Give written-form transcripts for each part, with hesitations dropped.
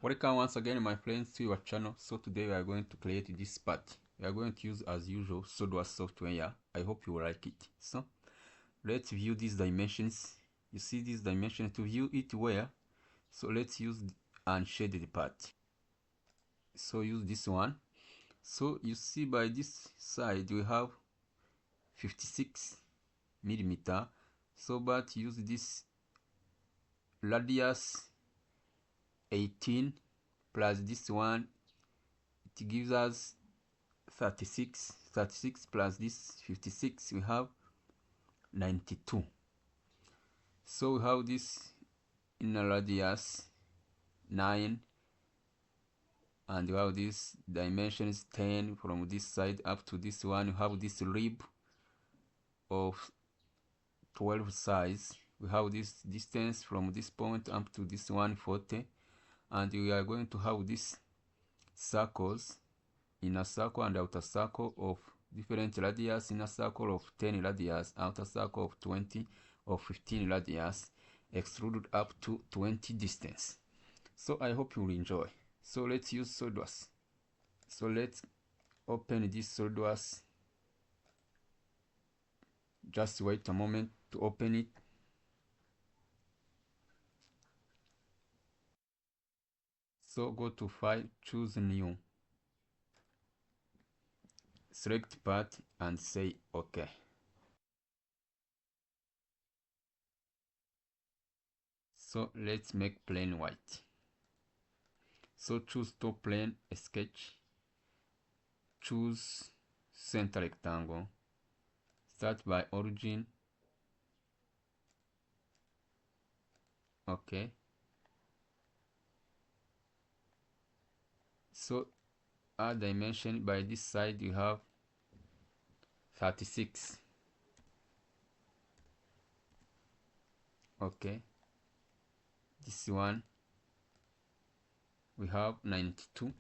Welcome once again, my friends, to your channel. So today we are going to create this part. We are going to use, as usual, Solidworks software. I hope you like it. So let's view these dimensions. You see these dimensions. To view it where, so let's use unshaded part. So use this one. So you see by this side we have 56 millimeter. So but use this radius 18 plus this one, it gives us 36 plus this 56, we have 92. So we have this inner radius 9, and we have this dimensions 10 from this side up to this one. We have this rib of 12 size. We have this distance from this point up to this 140, and we are going to have these circles, inner circle and outer circle of different radius, inner circle of 10 radius, outer circle of 20 or 15 radius, extruded up to 20 distance. So I hope you will enjoy. So let's use Solidworks. So let's open this Solidworks. Just wait a moment to open it. So go to File, choose New, select Part and say OK. So let's make plane white. So choose top plane, sketch, choose center rectangle, start by origin, OK. So our dimension by this side you have 36, OK. This one we have 92,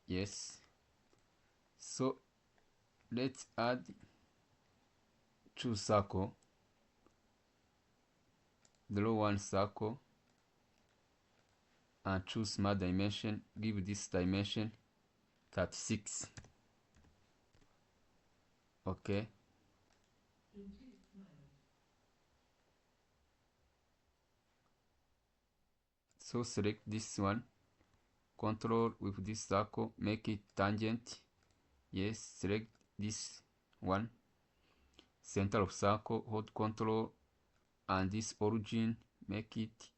yes. So let's add, choose circle, draw one circle and choose smart dimension, give this dimension 36, OK. So select this one, control with this circle, make it tangent, yes. Select this one, center of circle, hold control and this origin, make it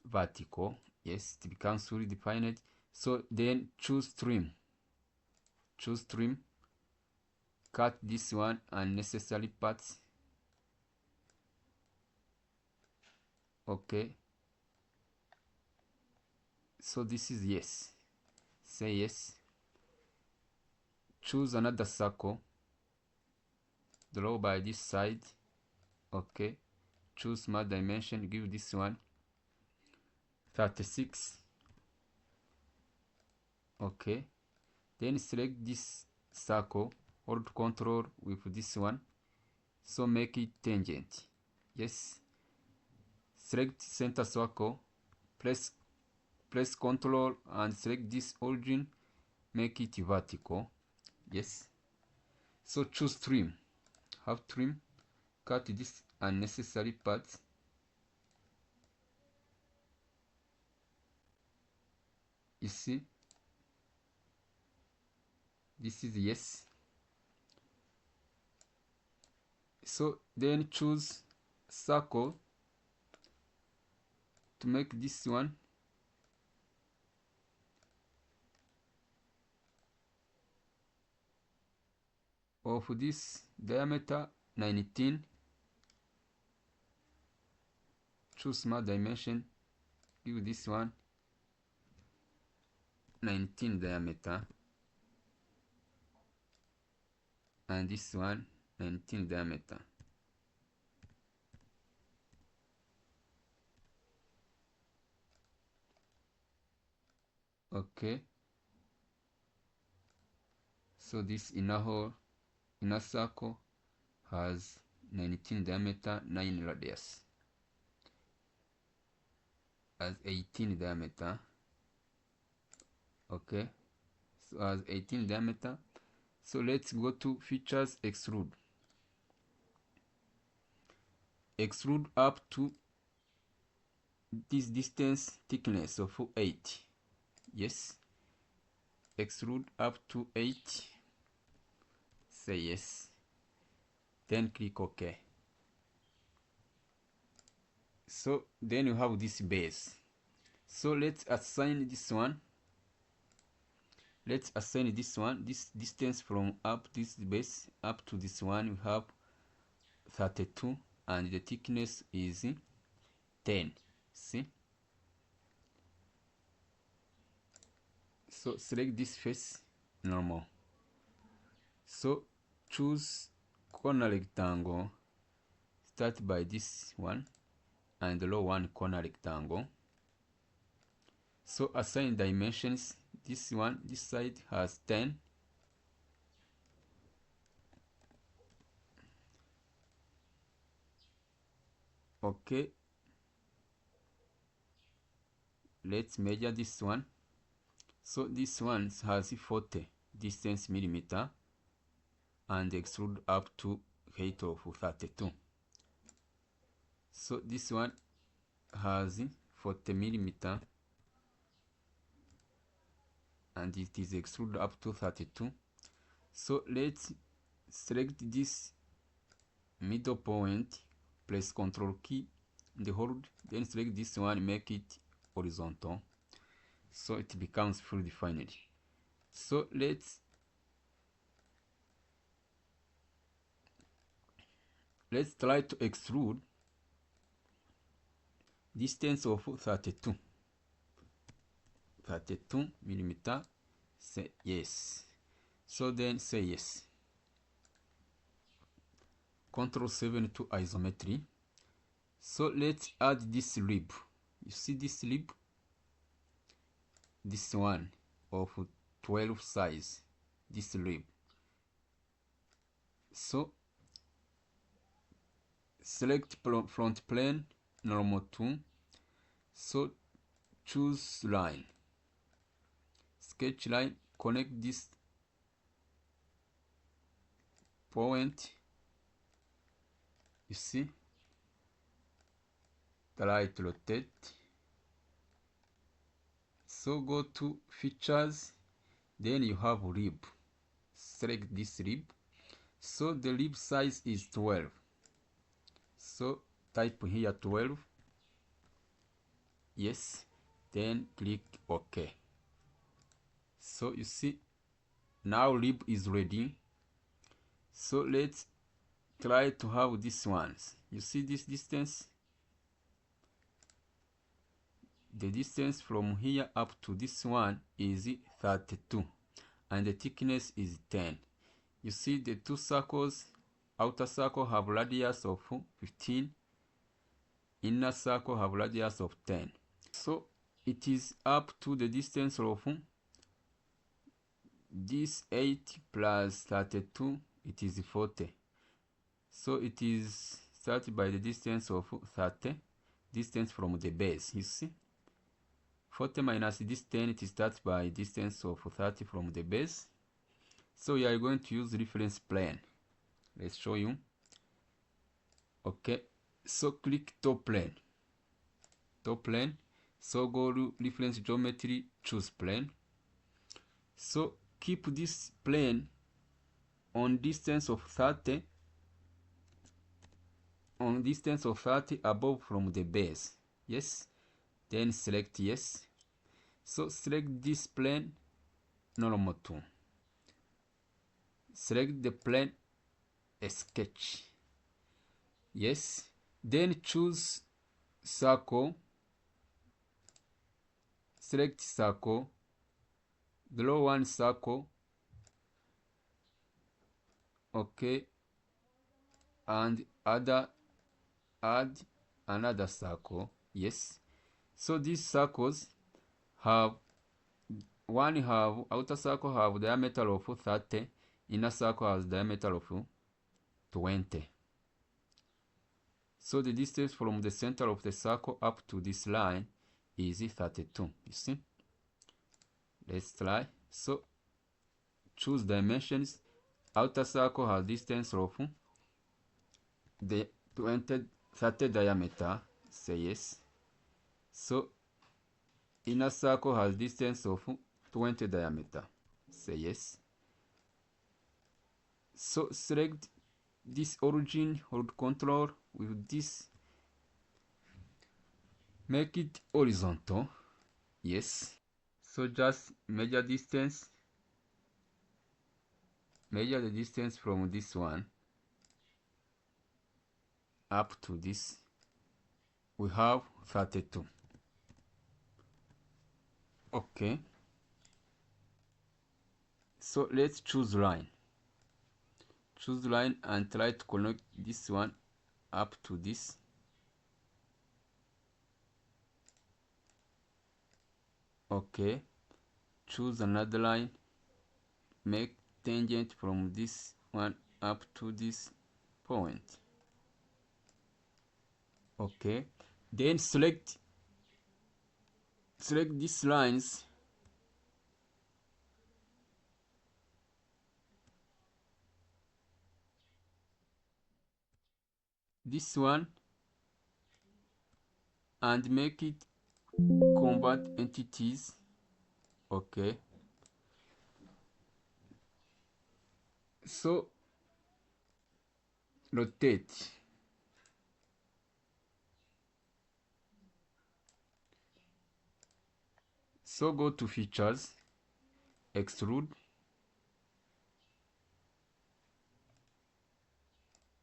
vertical, yes. It becomes fully defined. So then choose trim, cut this one unnecessary parts, OK. So this is yes, say yes. Choose another circle, draw by this side, OK. Choose smart dimension, give this one 36, OK. Then select this circle, hold control with this one, so make it tangent, yes. Select center circle, press control and select this origin, make it vertical, yes. So choose trim, have trim, cut this unnecessary parts, you see, this is yes. So then choose circle to make this one of this diameter 19, choose smart dimension, give this one 19 diameter and this one 19 diameter, OK. So this inner circle has 19 diameter, 9 radius. as 18 diameter. Okay, so as 18 diameter. So let's go to features, extrude. Extrude up to this distance thickness of 8. Yes, extrude up to 8. Say yes, then click OK. So then you have this base. So let's assign this one. Let's assign this one. This distance from up this base up to this one, we have 32, and the thickness is 10. See? So select this face, normal. So choose corner rectangle. Start by this one and the low one corner rectangle. So assign dimensions. This one, this side has 10. Okay. Let's measure this one. So this one has 40 distance millimeter and extrude up to height of 32. So this one has 40 millimeter and it is extruded up to 32. So let's select this middle point, press Ctrl key and hold, then select this one, make it horizontal, so it becomes fully defined. So let's try to extrude distance of 32 millimeter. Say yes. So then say yes. Ctrl 7 to isometry. So let's add this rib. You see this rib? This one of 12 size. This rib. So select front plane, normal 2. So choose line. Sketch line, connect this point. You see? Try to rotate. So go to features, then you have rib. Select this rib. So the rib size is 12. So type here 12. Yes. Then click OK. So you see, now rib is ready. So let's try to have this ones. You see this distance? The distance from here up to this one is 32 and the thickness is 10. You see the two circles, outer circle have radius of 15, inner circle have radius of 10. So it is up to the distance of this 8 plus 32, it is 40. So it is started by the distance of 30, distance from the base, you see. 40 minus this 10, it starts by distance of 30 from the base. So we are going to use reference plane. Let's show you. Okay, so click top plane. Top plane. So go to reference geometry, choose plane. So keep this plane on distance of 30. On distance of 30 above from the base. Yes. Then select yes. So select this plane, normal 2. Select the plane, sketch. Yes. Then choose circle. Select circle. Draw one circle. Okay. And add another circle. Yes. So these circles have outer circle have diameter of 30, inner circle has diameter of 20. So the distance from the center of the circle up to this line is 32. You see, let's try. So choose dimensions. Outer circle has distance of the 30 diameter. Say yes. So inner circle has distance of 20 diameter. Say yes. So select this origin, hold control with this, make it horizontal. Yes. So just measure distance, measure the distance from this one up to this. We have 32. Okay. So let's choose line. Choose line and try to connect this one up to this. Okay. Choose another line. Make tangent from this one up to this point. Okay. Then select these lines. This one and make it convert entities. Okay. So rotate. So go to features, extrude,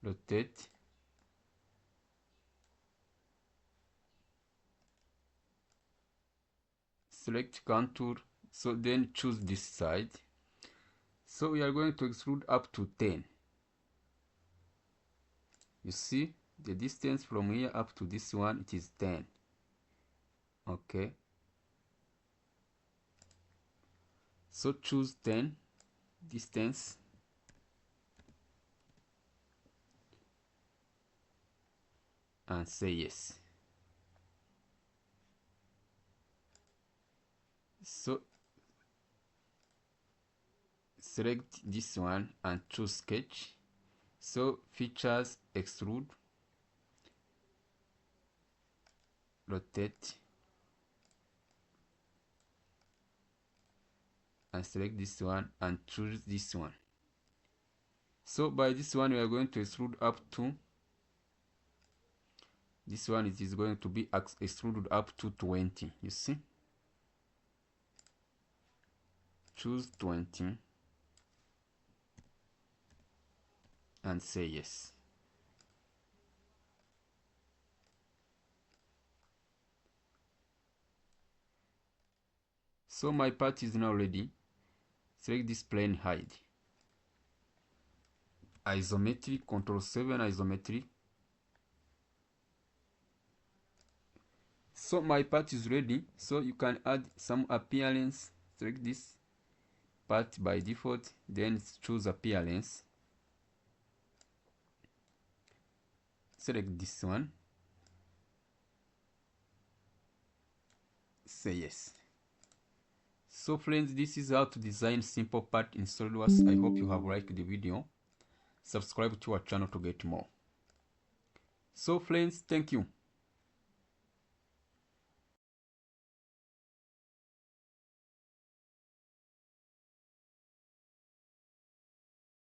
rotate, select contour. So then choose this side. So we are going to extrude up to 10. You see the distance from here up to this one, it is 10. Okay. So choose 10 distance. And say yes. So select this one and choose sketch. So features, extrude, rotate, and select this one and choose this one. So by this one we are going to extrude up to this one. It is going to be extruded up to 20. You see, choose 20 and say yes. So my part is now ready. Select this plane, hide, isometry, Ctrl 7 isometry. So my part is ready. So you can add some appearance. Select this part by default, then choose appearance. Select this one. Say yes. So friends, this is how to design simple part in Solidworks. I hope you have liked the video. Subscribe to our channel to get more. So friends, thank you.